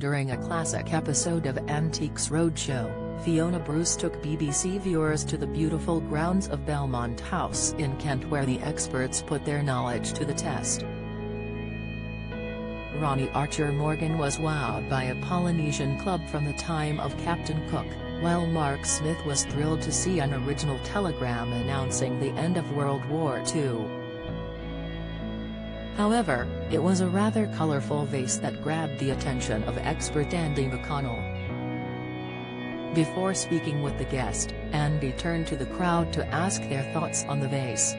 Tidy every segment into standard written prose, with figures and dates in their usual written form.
During a classic episode of Antiques Roadshow, Fiona Bruce took BBC viewers to the beautiful grounds of Belmont House in Kent, where the experts put their knowledge to the test. Ronnie Archer Morgan was wowed by a Polynesian club from the time of Captain Cook, while Mark Smith was thrilled to see an original telegram announcing the end of World War II. However, it was a rather colourful vase that grabbed the attention of expert Andy McConnell. Before speaking with the guest, Andy turned to the crowd to ask their thoughts on the vase.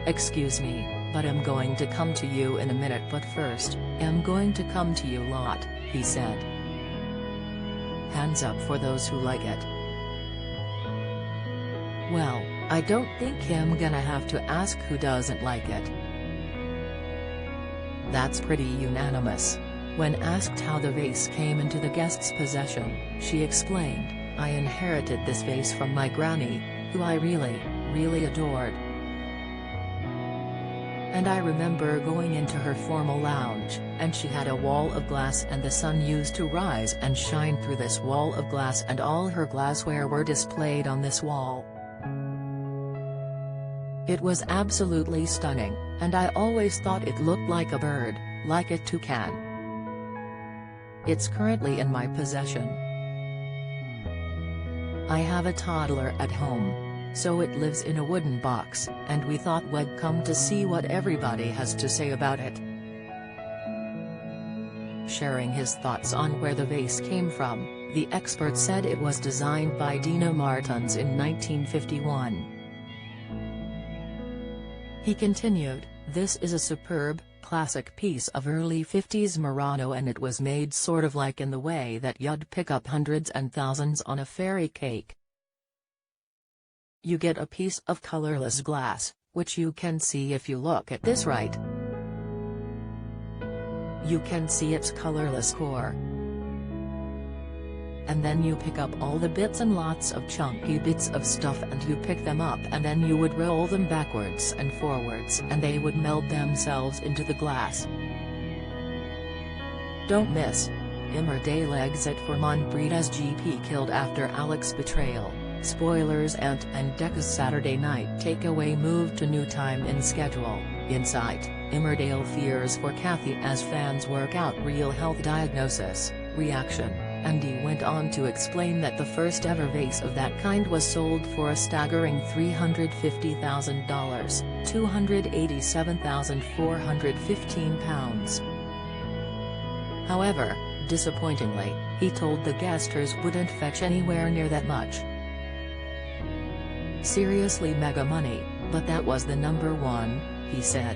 "Excuse me, but I'm going to come to you in a minute, but first, I'm going to come to you lot," he said. Hands up for those who like it. "Well, I don't think I'm gonna have to ask who doesn't like it. That's pretty unanimous." When asked how the vase came into the guest's possession, she explained, "I inherited this vase from my granny, who I really adored. And I remember going into her formal lounge, and she had a wall of glass, and the sun used to rise and shine through this wall of glass, and all her glassware were displayed on this wall. It was absolutely stunning, and I always thought it looked like a bird, like a toucan. It's currently in my possession. I have a toddler at home, so it lives in a wooden box, and we thought we'd come to see what everybody has to say about it." Sharing his thoughts on where the vase came from, the expert said it was designed by Dina Martins in 1951. He continued, "This is a superb, classic piece of early 50s Murano, and it was made sort of like in the way that you'd pick up hundreds and thousands on a fairy cake. You get a piece of colorless glass, which you can see if you look at this right. You can see its colorless core. And then you pick up all the bits and lots of chunky bits of stuff, and you pick them up, and then you would roll them backwards and forwards, and they would meld themselves into the glass. Don't miss. Emmerdale exit for Montbreda's GP killed after Alex's betrayal. Spoilers. Ant and Decca's Saturday night takeaway moved to new time in schedule. Insight, Emmerdale fears for Kathy as fans work out real health diagnosis. Reaction, Andy went on to explain that the first ever vase of that kind was sold for a staggering $350,000, £287,415. However, disappointingly, he told the guest hers wouldn't fetch anywhere near that much. "Seriously mega money, but that was the number one," he said.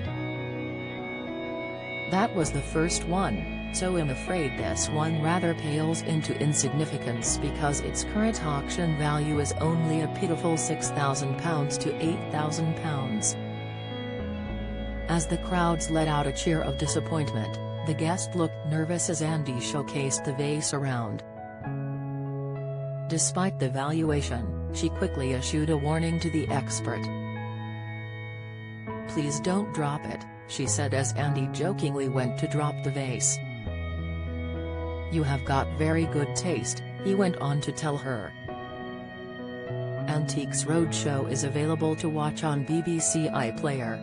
"That was the first one, so I'm afraid this one rather pales into insignificance because its current auction value is only a pitiful £6,000 to £8,000. As the crowds let out a cheer of disappointment, the guest looked nervous as Andy showcased the vase around. Despite the valuation, she quickly issued a warning to the expert. "Please don't drop it," she said as Andy jokingly went to drop the vase. "You have got very good taste," he went on to tell her. Antiques Roadshow is available to watch on BBC iPlayer.